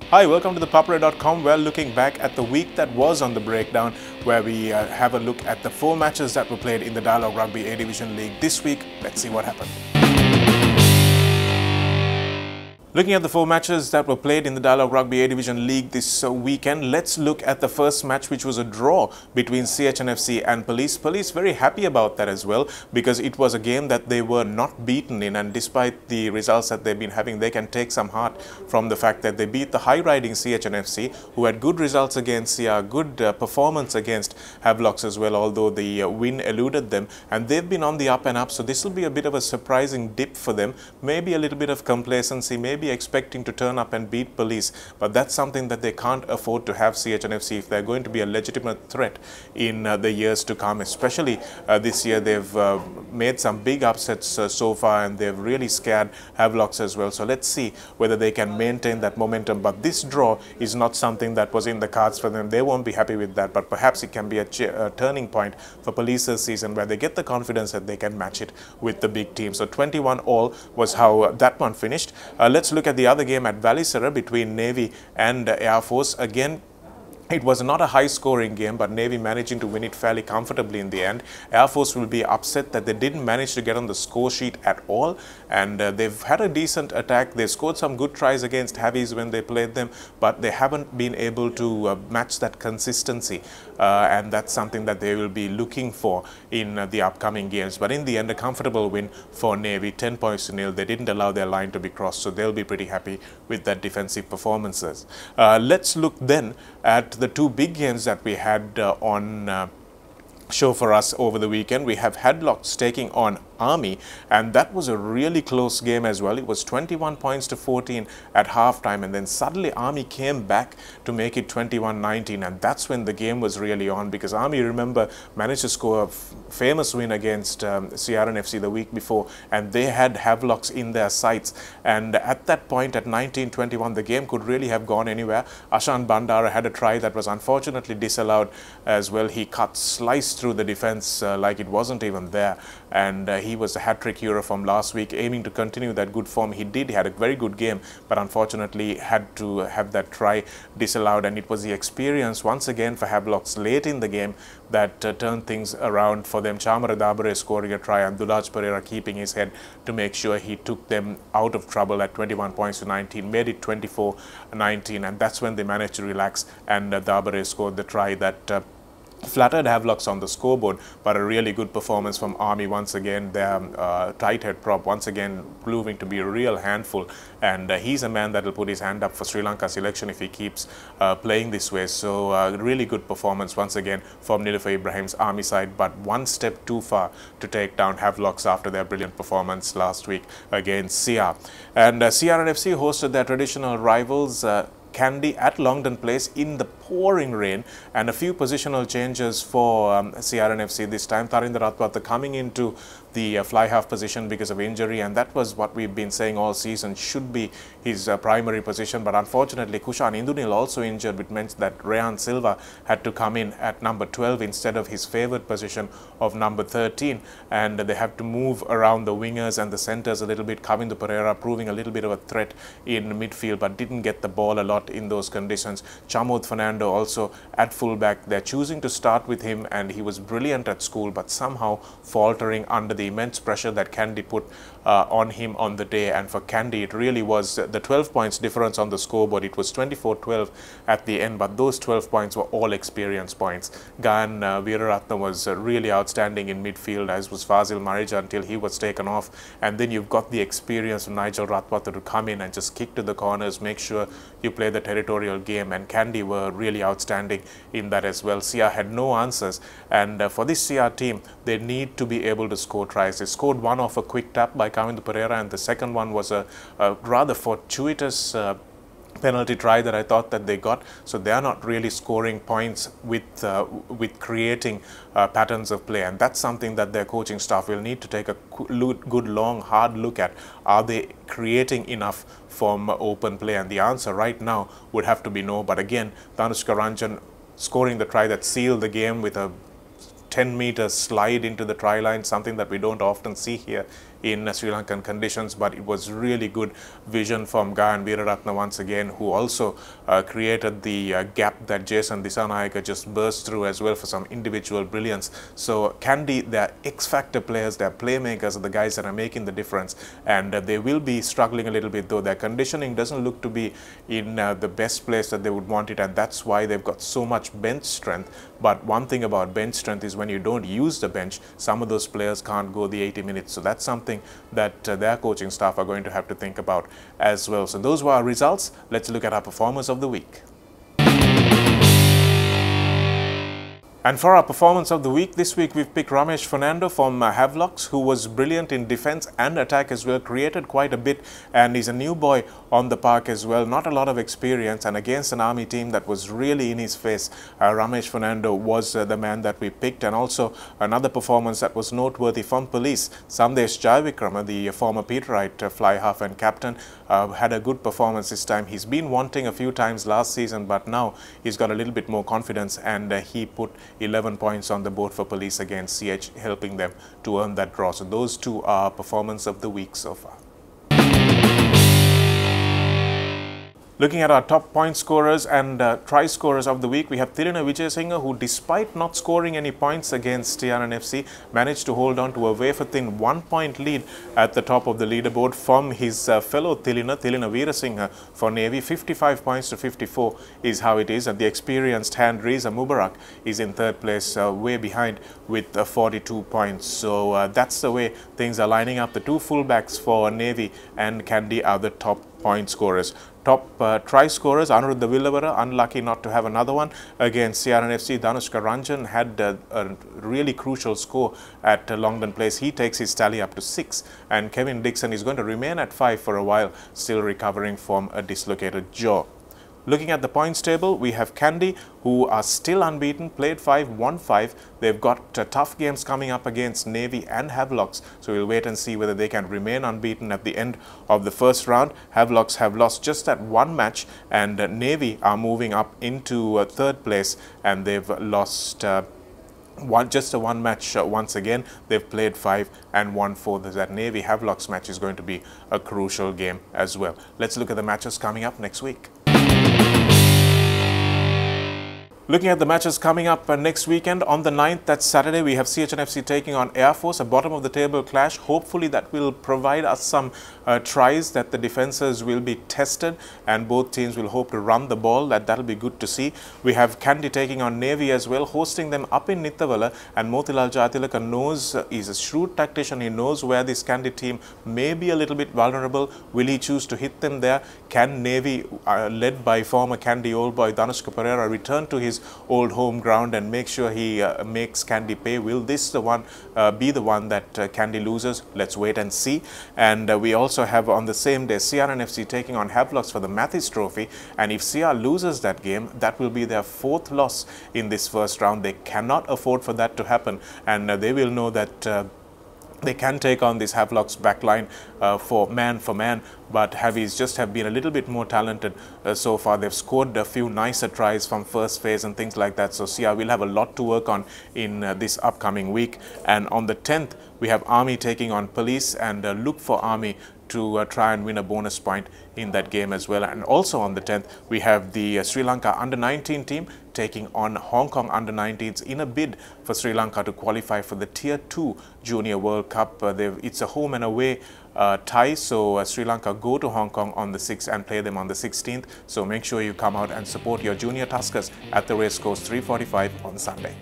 Hi, welcome to ThePapare.com. We're looking back at the week that was on the breakdown, where we have a look at the 4 matches that were played in the Dialog Rugby A Division League this week. Let's see what happened. Looking at the 4 matches that were played in the Dialog Rugby A Division League this weekend, let's look at the first match, which was a draw between CHNFC and Police. Police very happy about that as well, because it was a game that they were not beaten in, and despite the results that they've been having, they can take some heart from the fact that they beat the high-riding CHNFC, who had good results against CR, good performance against Havelocks as well, although the win eluded them, and they've been on the up and up, so this will be a bit of a surprising dip for them, maybe a little bit of complacency, maybe expecting to turn up and beat Police, but that's something that they can't afford to have, CHNFC, if they're going to be a legitimate threat in the years to come. Especially this year, they've made some big upsets so far, and they've really scared Havelocks as well. So let's see whether they can maintain that momentum. But this draw is not something that was in the cards for them. They won't be happy with that, but perhaps it can be a turning point for Police's season, where they get the confidence that they can match it with the big team. So 21-all was how that one finished. Let's look at the other game at Valisara between Navy and Air Force. Again, it was not a high-scoring game, but Navy managing to win it fairly comfortably in the end. Air Force will be upset that they didn't manage to get on the score sheet at all, and they've had a decent attack. They scored some good tries against Havies when they played them, but they haven't been able to match that consistency, and that's something that they will be looking for in the upcoming games. But in the end, a comfortable win for Navy, 10 points to nil. They didn't allow their line to be crossed, so they'll be pretty happy with that defensive performances. Let's look then at the 2 big games that we had on show for us over the weekend. We have Havelocks taking on Army, and that was a really close game as well. It was 21 points to 14 at halftime, and then suddenly Army came back to make it 21-19, and that's when the game was really on, because Army, remember, managed to score a famous win against CRNFC the week before, and they had Havelocks in their sights, and at that point at 19-21 the game could really have gone anywhere. Ashan Bandara had a try that was unfortunately disallowed as well. He sliced through the defense like it wasn't even there, and he was a hat-trick hero from last week, aiming to continue that good form. He had a very good game, but unfortunately had to have that try disallowed, and it was the experience once again for Havelocks late in the game that turned things around for them. Chamara Dabare scoring a try, and Dulaj Pereira keeping his head to make sure he took them out of trouble at 21 points to 19, made it 24-19, and that's when they managed to relax, and Dabare scored the try that flattered Havelocks on the scoreboard, but a really good performance from Army once again. Their tight head prop once again proving to be a real handful, and he's a man that will put his hand up for Sri Lanka selection if he keeps playing this way. So really good performance once again from Nilufer Ibrahim's Army side, but one step too far to take down Havelocks after their brilliant performance last week against CR. And CRNFC hosted their traditional rivals Kandy at Longdon Place in the pouring rain, and a few positional changes for CRNFC this time. Tarinder Ratwata coming into the fly half position because of injury, and that was what we've been saying all season should be his primary position, but unfortunately Kushan Indunil also injured, which meant that Rayan Silva had to come in at number 12 instead of his favoured position of number 13, and they have to move around the wingers and the centres a little bit. Kavindu Pereira proving a little bit of a threat in midfield, but didn't get the ball a lot in those conditions. Chamod Fernando also at fullback. They're choosing to start with him, and he was brilliant at school, but somehow faltering under the immense pressure that Kandy put on him on the day. And for Kandy, it really was the 12 points difference on the scoreboard. It was 24-12 at the end, but those 12 points were all experience points. Gayan Veeraratna was really outstanding in midfield, as was Fazil Marija until he was taken off. And then you've got the experience of Nigel Ratwata to come in and just kick to the corners, make sure you play the territorial game, and Kandy were really outstanding in that as well. CR had no answers, and for this CR team, they need to be able to score tries. They scored one off a quick tap by Kavindu Pereira, and the second one was a rather fortuitous penalty try that I thought that they got. So they are not really scoring points with creating patterns of play, and that's something that their coaching staff will need to take a good long hard look at. Are they creating enough from open play? And the answer right now would have to be no. But again, Dhanushka Ranjan scoring the try that sealed the game with a 10-meter slide into the try line, something that we don't often see here in Sri Lankan conditions, but it was really good vision from Gayan Weeraratne once again, who also created the gap that Jason Disanayake just burst through as well for some individual brilliance. So Kandy, they're X-factor players, they're playmakers, are the guys that are making the difference, and they will be struggling a little bit, though their conditioning doesn't look to be in the best place that they would want it, and that's why they've got so much bench strength. But one thing about bench strength is when you don't use the bench, some of those players can't go the 80 minutes. So that's something that their coaching staff are going to have to think about as well. So those were our results. Let's look at our performers of the week. And for our performance of the week, this week we've picked Ramesh Fernando from Havelocks, who was brilliant in defense and attack as well, created quite a bit, and he's a new boy on the park as well, not a lot of experience, and against an Army team that was really in his face, Ramesh Fernando was the man that we picked. And also another performance that was noteworthy from Police, Sandesh Jayavikrama, the former Peterite fly half and captain, had a good performance this time. He's been wanting a few times last season, but now he's got a little bit more confidence, and he put 11 points on the board for Police against CH, helping them to earn that draw. So those two are performance of the week so far. Looking at our top point scorers and try scorers of the week, we have Thilina Vijayasinghe, who despite not scoring any points against TRN FC, managed to hold on to a wafer-thin 1-point lead at the top of the leaderboard from his fellow Thilina Veerasinghe for Navy. 55 points to 54 is how it is, and the experienced hand Riza Mubarak is in third place, way behind with 42 points. So that's the way things are lining up. The two fullbacks for Navy and Kandy are the top point scorers. Top try scorers, Anuruddha Villavara, unlucky not to have another one against CRNFC. Dhanushka Ranjan had a really crucial score at Longdon Place. He takes his tally up to 6, and Kevin Dixon is going to remain at 5 for a while, still recovering from a dislocated jaw. Looking at the points table, we have Kandy, who are still unbeaten, played 5, won 5. They've got tough games coming up against Navy and Havelocks, so we'll wait and see whether they can remain unbeaten at the end of the first round. Havelocks have lost just that one match, and Navy are moving up into third place, and they've lost just a one match once again. They've played 5 and won 4. That Navy Havelocks match is going to be a crucial game as well. Let's look at the matches coming up next week. Looking at the matches coming up next weekend, on the 9th, that's Saturday, we have CHNFC taking on Air Force, a bottom of the table clash. Hopefully that will provide us some tries, that the defenses will be tested and both teams will hope to run the ball. That'll be good to see. We have Kandy taking on Navy as well, hosting them up in Nithavala, and Motilal Jatilaka knows, he's a shrewd tactician, he knows where this Kandy team may be a little bit vulnerable. Will he choose to hit them there? Can Navy, led by former Kandy old boy Dhanushka Pereira, return to his old home ground and make sure he makes Kandy pay? Will this be the one that Kandy loses? Let's wait and see. And we also have on the same day CRNFC taking on Havelocks for the Mathis Trophy, and if CR loses that game, that will be their 4th loss in this first round. They cannot afford for that to happen, and they will know that they can take on this Havelocks backline for man, but Havies just have been a little bit more talented so far. They've scored a few nicer tries from first phase and things like that. So CR will have a lot to work on in this upcoming week. And on the 10th, we have Army taking on Police, and look for Army to try and win a bonus point in that game as well. And also on the 10th, we have the Sri Lanka under-19 team taking on Hong Kong under-19s in a bid for Sri Lanka to qualify for the Tier 2 Junior World Cup. It's a home and away tie, so Sri Lanka go to Hong Kong on the 6th and play them on the 16th. So make sure you come out and support your junior Tuskers at the racecourse 3:45 on Sunday.